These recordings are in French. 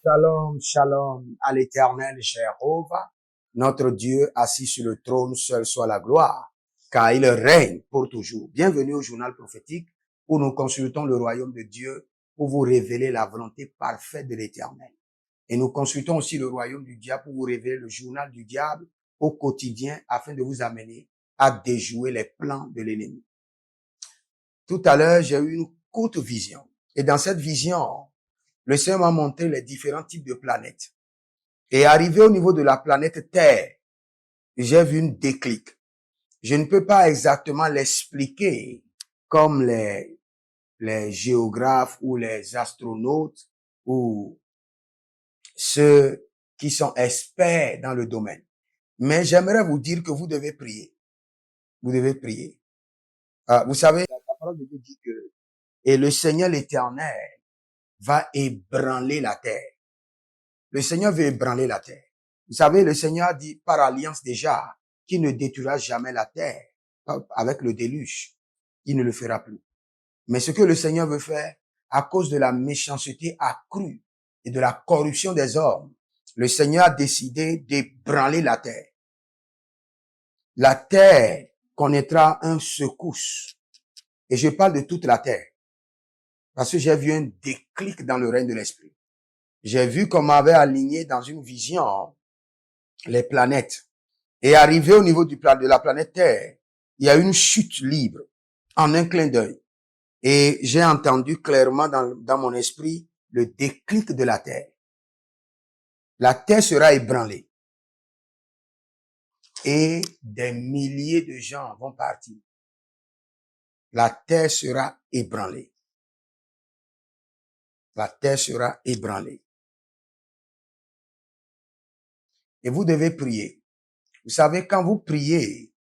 Shalom, shalom à l'éternel Jéhovah, notre Dieu assis sur le trône, seul soit la gloire, car il règne pour toujours. Bienvenue au journal prophétique où nous consultons le royaume de Dieu pour vous révéler la volonté parfaite de l'éternel. Et nous consultons aussi le royaume du diable pour vous révéler le journal du diable au quotidien afin de vous amener à déjouer les plans de l'ennemi. Tout à l'heure, j'ai eu une courte vision. Et dans cette vision, le Seigneur m'a montré les différents types de planètes. Et arrivé au niveau de la planète Terre, j'ai vu une déclic. Je ne peux pas exactement l'expliquer comme les géographes ou les astronautes ou ceux qui sont experts dans le domaine. Mais j'aimerais vous dire que vous devez prier. Vous devez prier. Vous savez, la parole de Dieu dit que et le Seigneur l'Éternel va ébranler la terre. Le Seigneur veut ébranler la terre. Vous savez, le Seigneur dit par alliance déjà qu'il ne détruira jamais la terre avec le déluge. Il ne le fera plus. Mais ce que le Seigneur veut faire, à cause de la méchanceté accrue et de la corruption des hommes, le Seigneur a décidé d'ébranler la terre. La terre connaîtra un secousse. Et je parle de toute la terre. Parce que j'ai vu un déclic dans le règne de l'esprit. J'ai vu qu'on m'avait aligné dans une vision les planètes. Et arrivé au niveau de la planète Terre, il y a une chute libre en un clin d'œil. Et j'ai entendu clairement dans mon esprit le déclic de la Terre. La Terre sera ébranlée. Et des milliers de gens vont partir. La Terre sera ébranlée. La Terre sera ébranlée. Et vous devez prier. Vous savez, quand vous priez,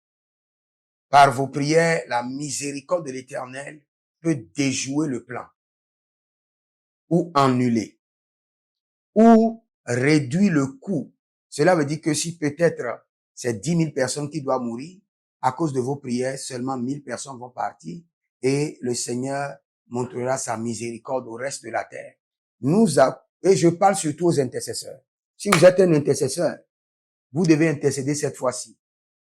par vos prières, la miséricorde de l'Éternel peut déjouer le plan ou annuler ou réduire le coût. Cela veut dire que si peut-être c'est 10 000 personnes qui doivent mourir, à cause de vos prières, seulement 1000 personnes vont partir et le Seigneur montrera sa miséricorde au reste de la terre. Et je parle surtout aux intercesseurs. Si vous êtes un intercesseur, vous devez intercéder cette fois-ci.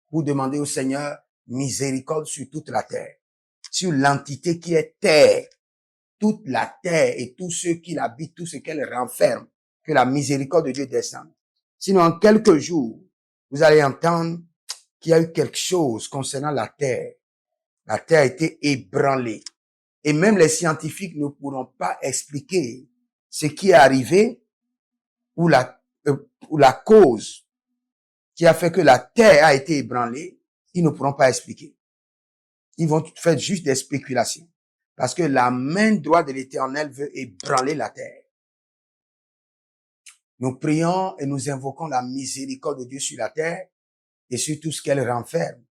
Vous demandez au Seigneur miséricorde sur toute la terre, sur l'entité qui est terre, toute la terre et tous ceux qui l'habitent, tout ce qu'elle renferme, que la miséricorde de Dieu descende. Sinon, en quelques jours, vous allez entendre qu'il y a eu quelque chose concernant la terre. La terre a été ébranlée. Et même les scientifiques ne pourront pas expliquer ce qui est arrivé ou la cause qui a fait que la terre a été ébranlée. Ils ne pourront pas expliquer. Ils vont faire juste des spéculations. Parce que la main droite de l'Éternel veut ébranler la terre. Nous prions et nous invoquons la miséricorde de Dieu sur la terre et sur tout ce qu'elle renferme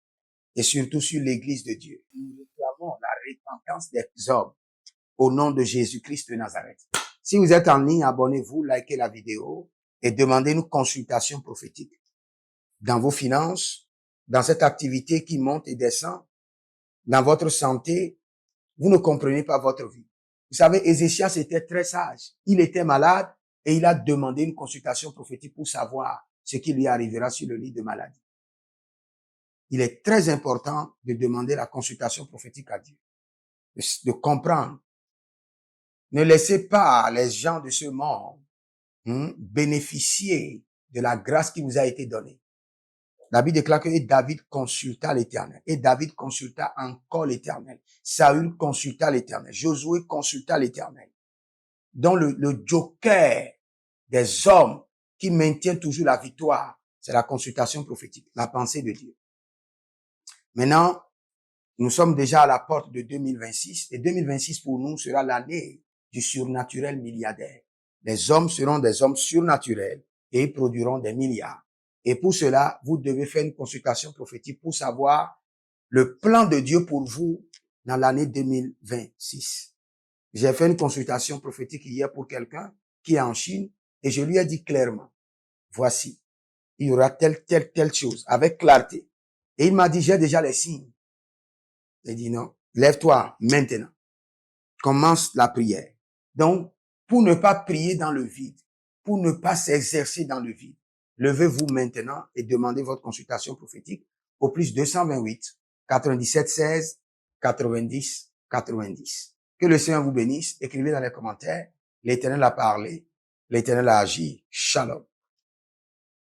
et surtout sur l'Église de Dieu. Nous réclamons la repentance des hommes au nom de Jésus-Christ de Nazareth. Si vous êtes en ligne, abonnez-vous, likez la vidéo et demandez une consultation prophétique dans vos finances, dans cette activité qui monte et descend, dans votre santé. Vous ne comprenez pas votre vie. Vous savez, Ézéchias était très sage. Il était malade et il a demandé une consultation prophétique pour savoir ce qui lui arrivera sur le lit de maladie. Il est très important de demander la consultation prophétique à Dieu, de comprendre. Ne laissez pas les gens de ce monde bénéficier de la grâce qui vous a été donnée. La Bible déclare que David consulta l'Éternel. Et David consulta encore l'Éternel. Saül consulta l'Éternel. Josué consulta l'Éternel. Donc le joker des hommes qui maintient toujours la victoire, c'est la consultation prophétique, la pensée de Dieu. Maintenant, nous sommes déjà à la porte de 2026 et 2026 pour nous sera l'année du surnaturel milliardaire. Les hommes seront des hommes surnaturels et ils produiront des milliards. Et pour cela, vous devez faire une consultation prophétique pour savoir le plan de Dieu pour vous dans l'année 2026. J'ai fait une consultation prophétique hier pour quelqu'un qui est en Chine et je lui ai dit clairement, voici, il y aura telle chose avec clarté. Et il m'a dit, j'ai déjà les signes. J'ai dit non, lève-toi maintenant. Commence la prière. Donc, pour ne pas prier dans le vide, pour ne pas s'exercer dans le vide. Levez-vous maintenant et demandez votre consultation prophétique au plus 228 97 16 90 90. Que le Seigneur vous bénisse. Écrivez dans les commentaires. L'Éternel a parlé. L'Éternel a agi. Shalom.